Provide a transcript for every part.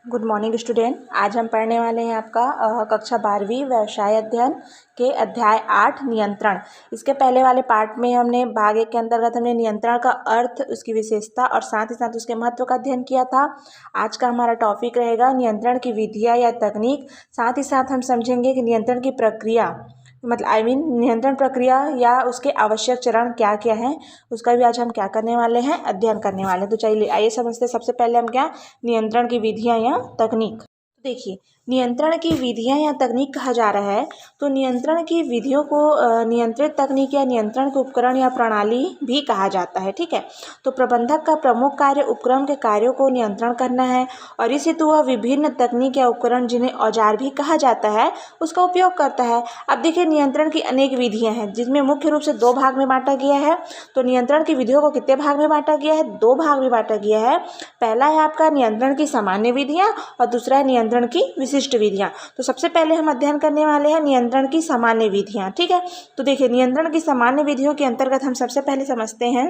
Good morning student. आज हम पढ़ने वाले हैं आपका कक्षा 12वीं व्यवसाय अध्ययन के अध्याय 8 नियंत्रण। इसके पहले वाले पार्ट में हमने भाग 1 के अंतर्गत हमने नियंत्रण का अर्थ, उसकी विशेषता और साथ ही साथ उसके महत्व का अध्ययन किया था। आज का हमारा टॉपिक रहेगा नियंत्रण की विधियाँ या तकनीक। साथ ही साथ हम समझेंगे कि नियंत्रण की प्रक्रिया मतलब नियंत्रण प्रक्रिया या उसके आवश्यक चरण क्या क्या हैं, उसका भी आज हम क्या करने वाले हैं, अध्ययन करने वाले हैं। तो चलिए आइए समझते हैं। सबसे पहले हम क्या नियंत्रण की विधियाँ या तकनीक। देखिए, नियंत्रण की विधियाँ या तकनीक कहा जा रहा है तो नियंत्रण की विधियों को नियंत्रित तकनीक या नियंत्रण के उपकरण या प्रणाली भी कहा जाता है। ठीक है, तो प्रबंधक का प्रमुख कार्य उपक्रम के कार्यों को नियंत्रण करना है और इस हेतु वह विभिन्न तकनीक या उपकरण, जिन्हें औजार भी कहा जाता है, उसका उपयोग करता है। अब देखिए, नियंत्रण की अनेक विधियाँ हैं जिसमें मुख्य रूप से 2 भाग में बांटा गया है। तो नियंत्रण की विधियों को कितने भाग में बांटा गया है? 2 भाग में बांटा गया है। पहला है आपका नियंत्रण की सामान्य विधियाँ और दूसरा है नियंत्रण की विशिष्ट विधियाँ। तो सबसे पहले हम अध्ययन करने वाले हैं नियंत्रण की सामान्य विधियाँ। ठीक है, तो देखिए, नियंत्रण की सामान्य विधियों के अंतर्गत हम सबसे पहले समझते हैं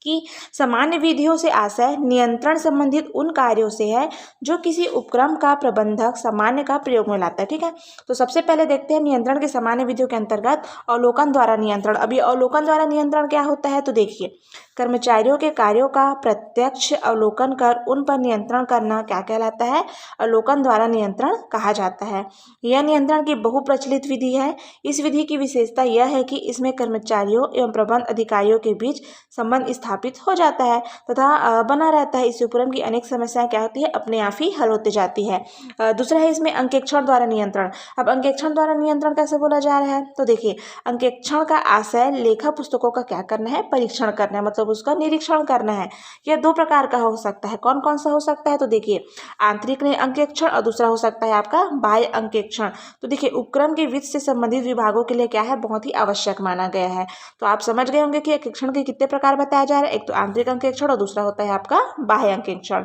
कि सामान्य विधियों से आशय नियंत्रण संबंधित उन कार्यों से है जो किसी उपक्रम का प्रबंधक सामान्य का प्रयोग में लाता है। ठीक है, तो सबसे पहले देखते हैं नियंत्रण के सामान्य विधियों के अंतर्गत अवलोकन द्वारा नियंत्रण। अभी अवलोकन द्वारा नियंत्रण क्या होता है? तो देखिए, कर्मचारियों के कार्यों का प्रत्यक्ष अवलोकन कर उन पर नियंत्रण करना क्या कहलाता है? अवलोकन द्वारा नियंत्रण कहा जाता है। यह नियंत्रण की बहुप्रचलित विधि है। इस विधि की विशेषता यह है कि इसमें कर्मचारियों एवं प्रबंध अधिकारियों के बीच संबंध स्थापित हो जाता है तथा बना रहता है। इस उपक्रम की अनेक समस्याएं क्या होती है? अपने आप ही हल होती जाती है। दूसरा है इसमें अंकेक्षण द्वारा नियंत्रण। अब अंकेक्षण द्वारा नियंत्रण कैसे बोला जा रहा है? तो देखिए, अंकेक्षण का आशय लेखा पुस्तकों का क्या करना है? परीक्षण करना है, मतलब उसका निरीक्षण करना है। यह 2 प्रकार का हो सकता है। कौन कौन सा हो सकता है? तो देखिए, आंतरिक अंकेक्षण और दूसरा हो सकता है आपका बाह्य अंकेक्षण। तो देखिए, उपक्रम के वित्त से संबंधित विभागों के लिए क्या है? बहुत ही आवश्यक माना गया है। तो आप समझ गए होंगे कि अंकेक्षण के कितने प्रकार बताया जा रहा है। एक तो आंतरिक अंकेक्षण और दूसरा होता है आपका बाह्य अंकेक्षण।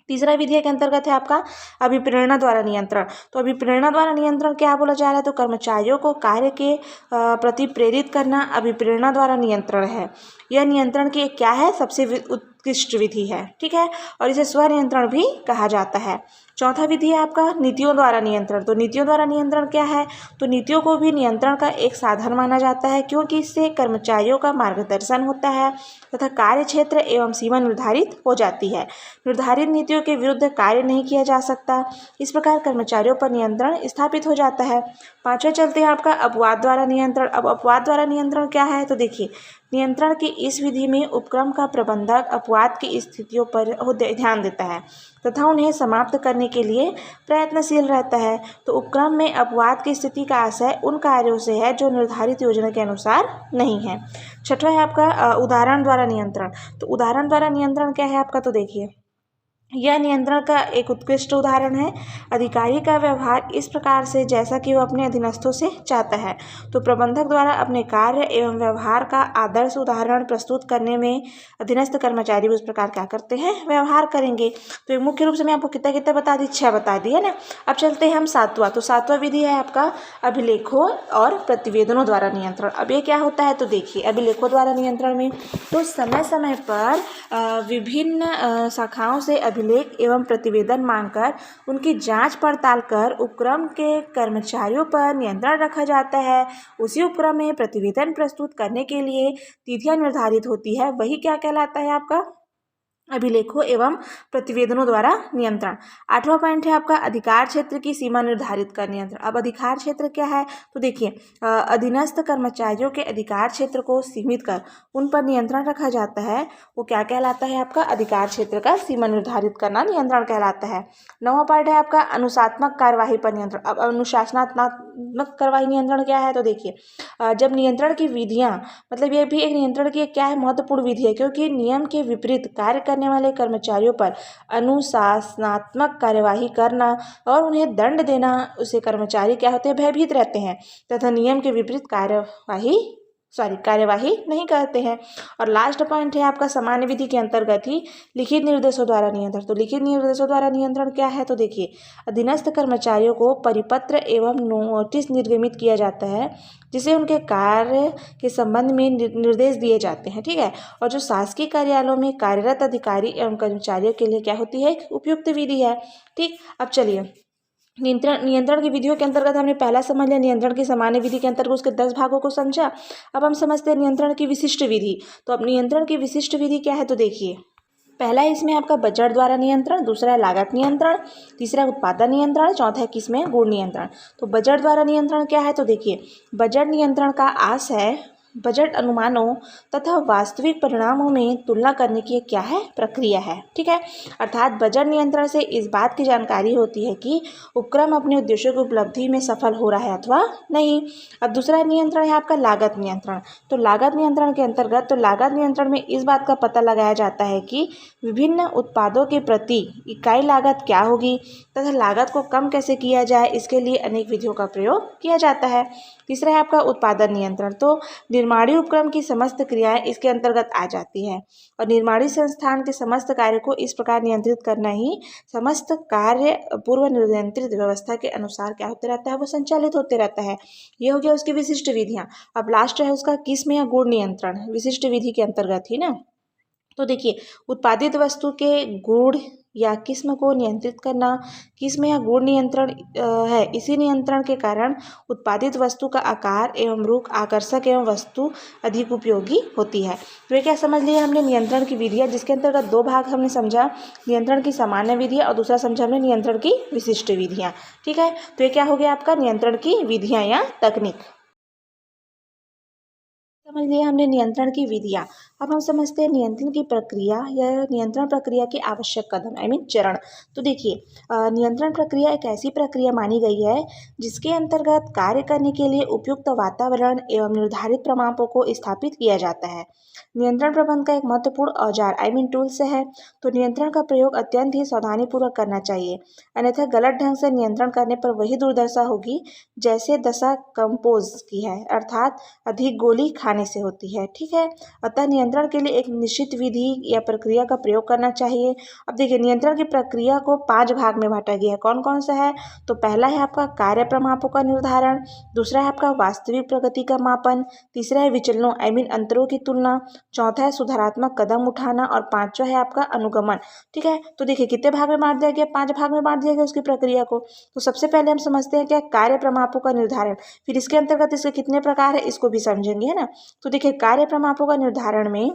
तीसरा विधि के अंतर्गत है आपका अभिप्रेरणा द्वारा नियंत्रण। तो अभिप्रेरणा द्वारा नियंत्रण क्या बोला जा रहा है? तो कर्मचारियों को कार्य के प्रति प्रेरित करना अभिप्रेरणा द्वारा नियंत्रण है। यह नियंत्रण की क्या है? सबसे उत्कृष्ट विधि है। ठीक है, और इसे स्वनियंत्रण भी कहा जाता है। चौथा विधि है आपका नीतियों द्वारा नियंत्रण। तो नीतियों द्वारा नियंत्रण क्या है? तो नीतियों को भी नियंत्रण का एक साधन माना जाता है, क्योंकि इससे कर्मचारियों का मार्गदर्शन होता है तथा कार्य क्षेत्र एवं सीमा निर्धारित हो जाती है। निर्धारित नीतियों के विरुद्ध कार्य नहीं किया जा सकता। इस प्रकार कर्मचारियों पर नियंत्रण स्थापित हो जाता है। पांचवें चलते हैं आपका अपवाद द्वारा नियंत्रण। अब अपवाद द्वारा नियंत्रण क्या है? तो देखिए, नियंत्रण की इस विधि में उपक्रम का प्रबंधक अपवाद की स्थितियों पर ध्यान देता है तथा उन्हें समाप्त करने के लिए प्रयत्नशील रहता है। तो उपक्रम में अपवाद की स्थिति का आशय उन कार्यों से है जो निर्धारित योजना के अनुसार नहीं है। छठवां है आपका उदाहरण द्वारा नियंत्रण। तो उदाहरण द्वारा नियंत्रण क्या है आपका? तो देखिए, यह नियंत्रण का एक उत्कृष्ट उदाहरण है। अधिकारी का व्यवहार इस प्रकार से जैसा कि वह अपने अधीनस्थों से चाहता है। तो प्रबंधक द्वारा अपने कार्य एवं व्यवहार का आदर्श उदाहरण प्रस्तुत करने में अधीनस्थ कर्मचारी उस प्रकार क्या करते हैं? व्यवहार करेंगे। तो मुख्य रूप से मैं आपको कितना कितना बता दी? 6 बता दी है ना। अब चलते हैं हम सातवां। तो सातवां विधि है आपका अभिलेखों और प्रतिवेदनों द्वारा नियंत्रण। अब ये क्या होता है? तो देखिए, अभिलेखों द्वारा नियंत्रण में तो समय समय पर विभिन्न शाखाओं से अभिलेख एवं प्रतिवेदन मांगकर उनकी जांच पड़ताल कर उपक्रम के कर्मचारियों पर नियंत्रण रखा जाता है। उसी उपक्रम में प्रतिवेदन प्रस्तुत करने के लिए तिथियां निर्धारित होती है। वही क्या कहलाता है? आपका अभिलेखों एवं प्रतिवेदनों द्वारा नियंत्रण। 8वां पॉइंट है आपका अधिकार क्षेत्र की सीमा निर्धारित कर नियंत्रण। अब अधिकार क्षेत्र क्या है? तो देखिए, अधीनस्थ कर्मचारियों के अधिकार क्षेत्र को सीमित कर उन पर नियंत्रण रखा जाता है। वो क्या कहलाता है? आपका अधिकार क्षेत्र का सीमा निर्धारित करना नियंत्रण कहलाता है। 9वां पॉइंट है आपका अनुशासनात्मक कार्यवाही पर नियंत्रण। अब अनुशासनात्मक कार्यवाही नियंत्रण क्या है? तो देखिए, जब नियंत्रण की विधियां मतलब ये भी एक नियंत्रण की क्या है? महत्वपूर्ण विधि है, क्योंकि नियम के विपरीत कार्य करने वाले कर्मचारियों पर अनुशासनात्मक कार्यवाही करना और उन्हें दंड देना, उसे कर्मचारी क्या होते हैं? भयभीत रहते हैं तथा नियम के विपरीत कार्यवाही कार्यवाही नहीं करते हैं। और लास्ट पॉइंट है आपका सामान्य विधि के अंतर्गत ही लिखित निर्देशों द्वारा नियंत्रण। तो लिखित निर्देशों द्वारा नियंत्रण क्या है, तो देखिए अधीनस्थ कर्मचारियों को परिपत्र एवं नोटिस निर्गमित किया जाता है जिसे उनके कार्य के संबंध में निर्देश दिए जाते हैं, ठीक है। और जो शासकीय कार्यालयों में कार्यरत अधिकारी एवं कर्मचारियों के लिए क्या होती है, एक उपयुक्त विधि है, ठीक। अब चलिए नियंत्रण की विधियों के अंतर्गत हमने पहला समझ लिया नियंत्रण की सामान्य विधि के अंतर्गत उसके 10 भागों को समझा। अब हम समझते हैं नियंत्रण की विशिष्ट विधि। तो अब नियंत्रण की विशिष्ट विधि क्या है, तो देखिए पहला है इसमें आपका बजट द्वारा नियंत्रण, दूसरा है लागत नियंत्रण, तीसरा उत्पादन नियंत्रण, चौथा है किसमें गुण नियंत्रण। तो बजट द्वारा नियंत्रण क्या है, तो देखिए बजट नियंत्रण का आस है बजट अनुमानों तथा वास्तविक परिणामों में तुलना करने की क्या है, प्रक्रिया है, ठीक है। अर्थात बजट नियंत्रण से इस बात की जानकारी होती है कि उपक्रम अपने उद्देश्यों की उपलब्धि में सफल हो रहा है अथवा नहीं। अब दूसरा नियंत्रण है आपका लागत नियंत्रण। तो लागत नियंत्रण के अंतर्गत लागत नियंत्रण में इस बात का पता लगाया जाता है कि विभिन्न उत्पादों के प्रति इकाई लागत क्या होगी तथा लागत को कम कैसे किया जाए, इसके लिए अनेक विधियों का प्रयोग किया जाता है। तीसरा है आपका उत्पादन नियंत्रण। तो निर्माणी उपक्रम की समस्त क्रियाएं इसके अंतर्गत आ जाती है और निर्माणी संस्थान के समस्त कार्य को इस प्रकार नियंत्रित करना ही समस्त कार्य पूर्व नियंत्रित व्यवस्था के अनुसार क्या होते रहता है, वो संचालित होते रहता है। ये हो गया उसकी विशिष्ट विधियां। अब लास्ट है उसका किस्म या गुण नियंत्रण, विशिष्ट विधि के अंतर्गत ही ना। तो देखिए उत्पादित वस्तु के गुण या किस्म को नियंत्रित करना किस्म या गुण नियंत्रण है। इसी नियंत्रण के कारण उत्पादित वस्तु का आकार एवं रूप आकर्षक एवं वस्तु अधिक उपयोगी होती है। तो ये क्या समझ लिया हमने नियंत्रण की विधियाँ, जिसके अंतर्गत 2 भाग हमने समझा, नियंत्रण की सामान्य विधियाँ और दूसरा समझा हमने नियंत्रण की विशिष्ट विधियाँ, ठीक है। तो ये क्या हो गया आपका नियंत्रण की विधियाँ या तकनीक। समझ लिया हमने नियंत्रण की विधियाँ। अब हम समझते हैं नियंत्रण की प्रक्रिया या नियंत्रण प्रक्रिया के आवश्यक कदम चरण। तो देखिए नियंत्रण प्रक्रिया एक ऐसी प्रक्रिया मानी गई है जिसके अंतर्गत कार्य करने के लिए उपयुक्त वातावरण एवं निर्धारित प्रमापों को स्थापित किया जाता है। नियंत्रण प्रबंधन का एक महत्वपूर्ण औजार टूल्स है। तो नियंत्रण का प्रयोग अत्यंत ही सावधानीपूर्वक करना चाहिए, अन्यथा गलत ढंग से नियंत्रण करने पर वही दुर्दशा होगी जैसे दशा कंपोज की है, अर्थात अधिक गोली खाने से होती है, ठीक है। अतः नियंत्रण के लिए एक निश्चित विधि या प्रक्रिया का प्रयोग करना चाहिए। अब देखिए नियंत्रण की प्रक्रिया को 5 भाग में बांटा गया है। कौन कौन सा है, तो पहला है आपका कार्य प्रमापों का निर्धारण, दूसरा है आपका वास्तविक प्रगति का मापन, तीसरा है विचलनों अंतरों की तुलना, चौथा है सुधारात्मक कदम उठाना और पांचवा है आपका अनुगमन, ठीक है। तो देखिए कितने भाग में बांट दिया गया, 5 भाग में बांट दिया गया उसकी प्रक्रिया को। तो सबसे पहले हम समझते हैं क्या कार्य प्रमापों का निर्धारण, फिर इसके अंतर्गत इसके कितने प्रकार है इसको भी समझेंगे, है ना। तो देखिए कार्य प्रमापों का निर्धारण में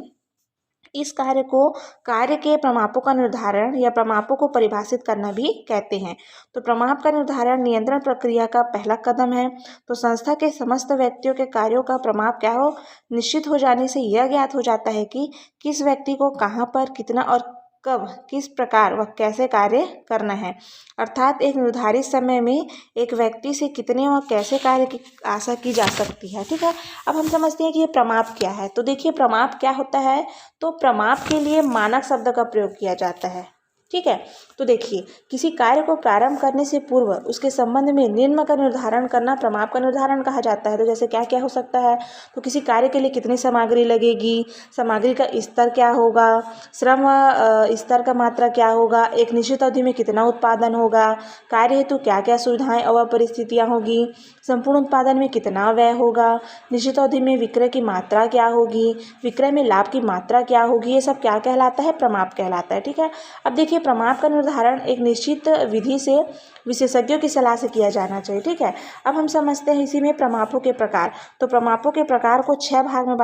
इस कार्य को कार्य के प्रमापों का निर्धारण या प्रमापों को परिभाषित करना भी कहते हैं। तो प्रमाप का निर्धारण नियंत्रण प्रक्रिया का पहला कदम है। तो संस्था के समस्त व्यक्तियों के कार्यों का प्रमाप क्या हो, निश्चित हो जाने से यह ज्ञात हो जाता है कि किस व्यक्ति को कहाँ पर कितना और कब किस प्रकार व कैसे कार्य करना है। अर्थात एक निर्धारित समय में एक व्यक्ति से कितने व कैसे कार्य की आशा की जा सकती है, ठीक है। अब हम समझते हैं कि ये प्रमाप क्या है। तो देखिए प्रमाप क्या होता है, तो प्रमाप के लिए मानक शब्द का प्रयोग किया जाता है, ठीक है। तो देखिए किसी कार्य को प्रारंभ करने से पूर्व उसके संबंध में निम्न का निर्धारण करना प्रमाप का निर्धारण कहा जाता है। तो जैसे क्या क्या हो सकता है, तो किसी कार्य के लिए कितनी सामग्री लगेगी, सामग्री का स्तर क्या होगा, श्रम स्तर का मात्रा क्या होगा, एक निश्चित अवधि में कितना उत्पादन होगा, कार्य हेतु क्या क्या सुविधाएं और परिस्थितियां होगी, संपूर्ण उत्पादन में कितना व्यय होगा, निश्चित अवधि में विक्रय की मात्रा क्या होगी, विक्रय में लाभ की मात्रा क्या होगी, ये सब क्या कहलाता है, प्रमाप कहलाता है, ठीक है। अब देखिए प्रमाप का निर्धारण एक निश्चित विधि से विशेषज्ञों की सलाह से किया जाना चाहिए, ठीक है। अब हम समझते हैं इसी में प्रमापों के प्रकार। तो प्रमापों के प्रकार को 6 भाग में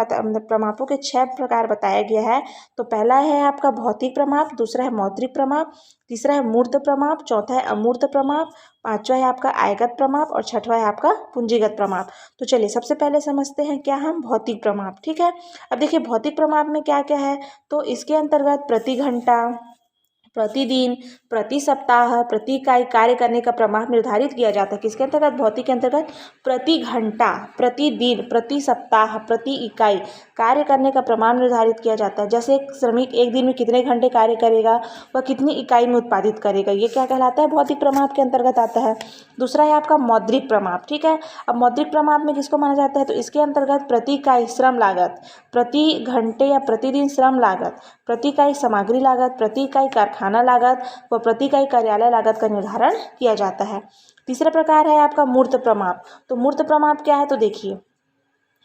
प्रमापों के 6 प्रकार बताया गया है। तो पहला है आपका भौतिक प्रमाप, दूसरा है मौद्रिक प्रमाप, तीसरा है मूर्त प्रमाप, चौथा है अमूर्त प्रमाप, पांचवा है आपका आयगत प्रमाप और छठवा है आपका पूंजीगत प्रमाप। तो चलिए सबसे पहले समझते हैं क्या हम भौतिक प्रमाप, ठीक है। अब देखिए भौतिक प्रमाप में क्या क्या है, तो इसके अंतर्गत प्रति घंटा, प्रतिदिन, प्रति सप्ताह, प्रति इकाई कार्य करने का प्रमाण निर्धारित किया जाता है। किसके अंतर्गत? भौतिक के अंतर्गत। प्रति घंटा, प्रतिदिन, प्रति सप्ताह, प्रति इकाई कार्य करने का प्रमाण निर्धारित किया जाता है। जैसे एक श्रमिक एक दिन में कितने घंटे कार्य करेगा, वह कितनी इकाई में उत्पादित करेगा, ये क्या कहलाता है? भौतिक प्रमाप के अंतर्गत आता है। दूसरा है आपका मौद्रिक प्रमाप। ठीक है, अब मौद्रिक प्रमाप में किसको माना जाता है? तो इसके अंतर्गत प्रति इकाई श्रम लागत, प्रति घंटे या प्रतिदिन श्रम लागत, प्रति इकाई सामग्री लागत, प्रति इकाई कारखाना लागत व प्रति इकाई कार्यालय लागत का निर्धारण किया जाता है। तीसरा प्रकार है आपका मूर्त प्रमाप। तो मूर्त प्रमाप क्या है? तो देखिए,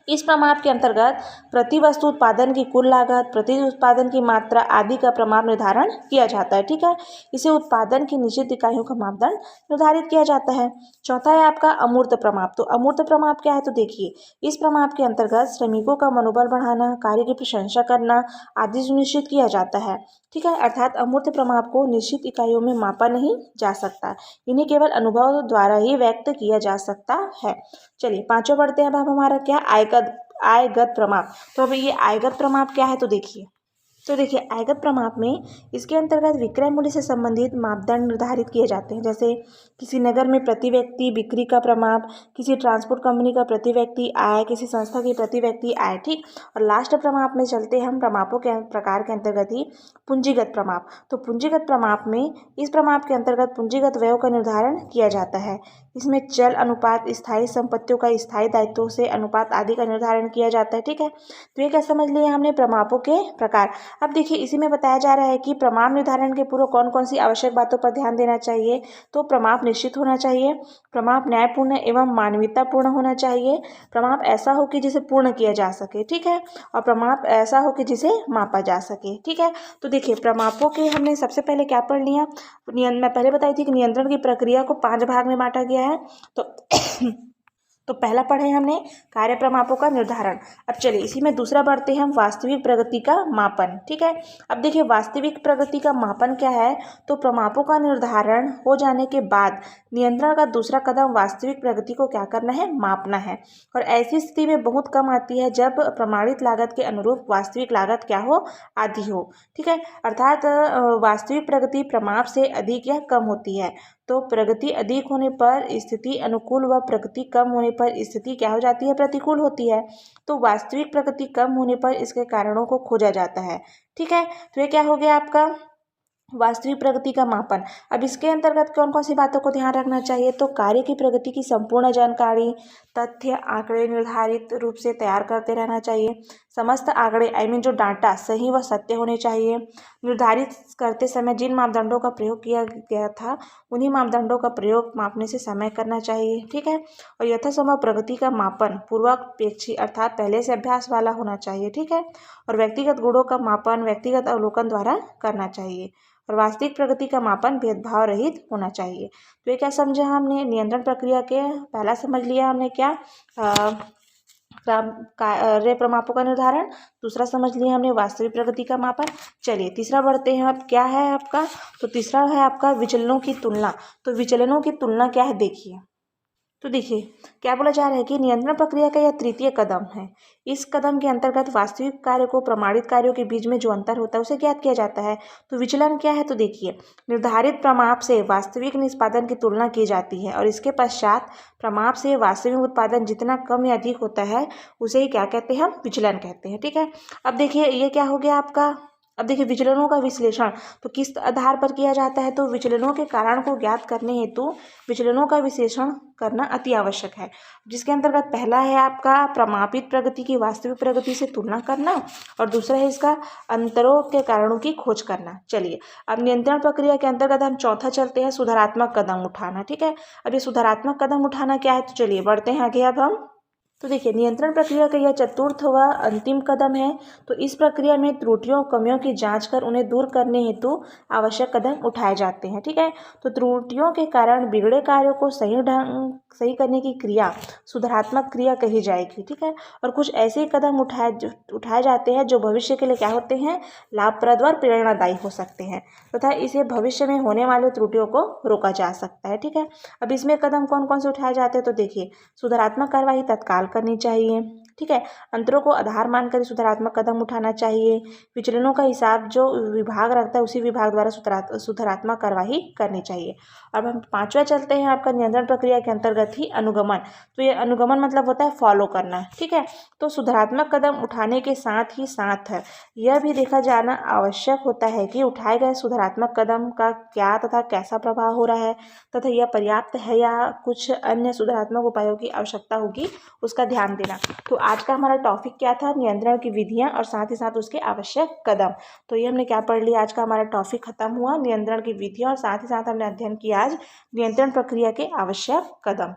इस प्रमाप के अंतर्गत प्रति वस्तु उत्पादन की कुल लागत, प्रति उत्पादन की मात्रा आदि का प्रमाप निर्धारण किया जाता है। ठीक है, इसे उत्पादन की निश्चित इकाइयों का मापदंड निर्धारित किया जाता है। चौथा है आपका अमूर्त प्रमाप। तो अमूर्त प्रमाप क्या है? तो देखिए, इस प्रमाप के अंतर्गत श्रमिकों का मनोबल बढ़ाना, कार्य की प्रशंसा करना आदि सुनिश्चित किया जाता है। ठीक है, अर्थात अमूर्त प्रमाप को निश्चित इकाइयों में मापा नहीं जा सकता, इन्हें केवल अनुभव द्वारा ही व्यक्त किया जा सकता है। चलिए पांचों बढ़ते हैं। अब हमारा क्या? आयगत प्रमाप। तो अब ये आयगत प्रमाप क्या है? तो देखिए, आयगत प्रमाप में इसके अंतर्गत विक्रय मूल्य से संबंधित मापदंड निर्धारित किए जाते हैं। जैसे किसी नगर में प्रति व्यक्ति बिक्री का प्रमाप, किसी ट्रांसपोर्ट कंपनी का प्रति व्यक्ति आय, किसी संस्था की प्रति व्यक्ति आय। ठीक, और लास्ट प्रमाप में चलते हम प्रमापों के प्रकार के अंतर्गत ही पूंजीगत प्रमाप। तो पूंजीगत प्रमाप में इस प्रमाप के अंतर्गत पूंजीगत व्ययों का निर्धारण किया जाता है। इसमें चल अनुपात, स्थायी संपत्तियों का स्थायी दायित्वों से अनुपात आदि का निर्धारण किया जाता है। ठीक है, तो ये क्या समझ लिया हमने? प्रमापों के प्रकार। अब देखिए, इसी में बताया जा रहा है कि प्रमाप निर्धारण के पूर्व कौन कौन सी आवश्यक बातों पर ध्यान देना चाहिए। तो प्रमाप निश्चित होना चाहिए, प्रमाप न्यायपूर्ण एवं मानवीयतापूर्ण होना चाहिए, प्रमाप ऐसा हो कि जिसे पूर्ण किया जा सके। ठीक है, और प्रमाप ऐसा हो कि जिसे मापा जा सके। ठीक है, तो देखिए प्रमापों के हमने सबसे पहले क्या पढ़ लिया? मैं पहले बताई थी कि नियंत्रण की प्रक्रिया को 5 भाग में बांटा गया है। तो पहला पढ़े हमने कार्य प्रमापों का निर्धारण। अब चलिए इसी में दूसरा बढ़ते हैं हम, वास्तविक प्रगति का मापन। ठीक है, अब देखिए वास्तविक प्रगति का मापन क्या है? तो प्रमापों का निर्धारण हो जाने के बाद नियंत्रण का दूसरा कदम वास्तविक प्रगति को क्या करना है? मापना है। और ऐसी स्थिति में बहुत कम आती है जब प्रमाणित लागत के अनुरूप वास्तविक लागत क्या हो? आधी हो। ठीक है, अर्थात वास्तविक प्रगति प्रमाप से अधिक या कम होती है। तो प्रगति अधिक होने पर स्थिति अनुकूल व प्रगति कम होने पर स्थिति क्या हो जाती है? प्रतिकूल होती है। तो वास्तविक प्रगति कम होने पर इसके कारणों को खोजा जाता है। ठीक है, तो ये क्या हो गया आपका? वास्तविक प्रगति का मापन। अब इसके अंतर्गत कौन कौन सी बातों को ध्यान रखना चाहिए? तो कार्य की प्रगति की संपूर्ण जानकारी, तथ्य आंकड़े निर्धारित रूप से तैयार करते रहना चाहिए। समस्त आंकड़े जो डाटा सही व सत्य होने चाहिए। निर्धारित करते समय जिन मापदंडों का प्रयोग किया गया था उन्हीं मापदंडों का प्रयोग मापने से समय करना चाहिए। ठीक है, और यथासंभव प्रगति का मापन पूर्वापेक्षी अर्थात पहले से अभ्यास वाला होना चाहिए। ठीक है, और व्यक्तिगत गुणों का मापन व्यक्तिगत अवलोकन द्वारा करना चाहिए। और वास्तविक प्रगति का मापन भेदभाव रहित होना चाहिए। तो ये क्या समझा हमने? नियंत्रण प्रक्रिया के पहला समझ लिया हमने क्या? कार्य प्रमापों का निर्धारण। दूसरा समझ लिया हमने वास्तविक प्रगति का मापन। चलिए तीसरा बढ़ते हैं। अब क्या है आपका? तो तीसरा है आपका विचलनों की तुलना। तो विचलनों की तुलना क्या है? देखिए, तो देखिए क्या बोला जा रहा है कि नियंत्रण प्रक्रिया का यह तृतीय कदम है। इस कदम के अंतर्गत वास्तविक कार्य को प्रमाणित कार्यों के बीच में जो अंतर होता है उसे ज्ञात किया जाता है। तो विचलन क्या है? तो देखिए, निर्धारित प्रमाप से वास्तविक निष्पादन की तुलना की जाती है और इसके पश्चात प्रमाप से वास्तविक उत्पादन जितना कम या अधिक होता है उसे ही क्या कहते हैं? हम विचलन कहते हैं। ठीक है, अब देखिए ये क्या हो गया आपका? अब देखिए विचलनों का विश्लेषण तो किस आधार पर किया जाता है? तो विचलनों के कारण को ज्ञात करने हेतु विचलनों का विश्लेषण करना अति आवश्यक है, जिसके अंतर्गत पहला है आपका प्रमापित प्रगति की वास्तविक प्रगति से तुलना करना और दूसरा है इसका अंतरों के कारणों की खोज करना। चलिए अब नियंत्रण प्रक्रिया के अंतर्गत हम चौथा चलते हैं, सुधारात्मक कदम उठाना। ठीक है, अब ये सुधारात्मक कदम उठाना क्या है? तो चलिए बढ़ते हैं आगे। अब हम तो देखिए नियंत्रण प्रक्रिया का यह चतुर्थ व अंतिम कदम है। तो इस प्रक्रिया में त्रुटियों कमियों की जांच कर उन्हें दूर करने हेतु आवश्यक कदम उठाए जाते हैं। ठीक है, तो त्रुटियों के कारण बिगड़े कार्यों को सही करने की क्रिया सुधारात्मक क्रिया कही जाएगी। ठीक है, और कुछ ऐसे कदम उठाए जाते हैं जो भविष्य के लिए क्या होते हैं? लाभप्रद और प्रेरणादायी हो सकते हैं तथा इसे भविष्य में होने वाले त्रुटियों को रोका जा सकता है। ठीक है, अब इसमें कदम कौन कौन से उठाए जाते हैं? तो देखिए सुधारात्मक कार्रवाई तत्काल करनी चाहिए, ठीक है। अंतरों को आधार मानकर सुधारात्मक कदम उठाना चाहिए। विचलनों का हिसाब जो विभाग रखता है उसी विभाग द्वारा सुधारात्मक कार्यवाही करनी चाहिए। अब हम पांचवा चलते हैं आपका नियंत्रण प्रक्रिया के अंतर्गत ही अनुगमन। तो ये अनुगमन मतलब होता है फॉलो करना, ठीक है। तो सुधारात्मक कदम उठाने के साथ ही साथ यह भी देखा जाना आवश्यक होता है कि उठाए गए सुधारात्मक कदम का क्या तथा कैसा प्रभाव हो रहा है तथा यह पर्याप्त है या कुछ अन्य सुधारात्मक उपायों की आवश्यकता होगी, उसका ध्यान देना। तो आज का हमारा टॉपिक क्या था? नियंत्रण की विधियां और साथ ही साथ उसके आवश्यक कदम। तो ये हमने क्या पढ़ लिया? आज का हमारा टॉपिक खत्म हुआ, नियंत्रण की विधियां और साथ ही साथ हमने अध्ययन किया आज नियंत्रण प्रक्रिया के आवश्यक कदम।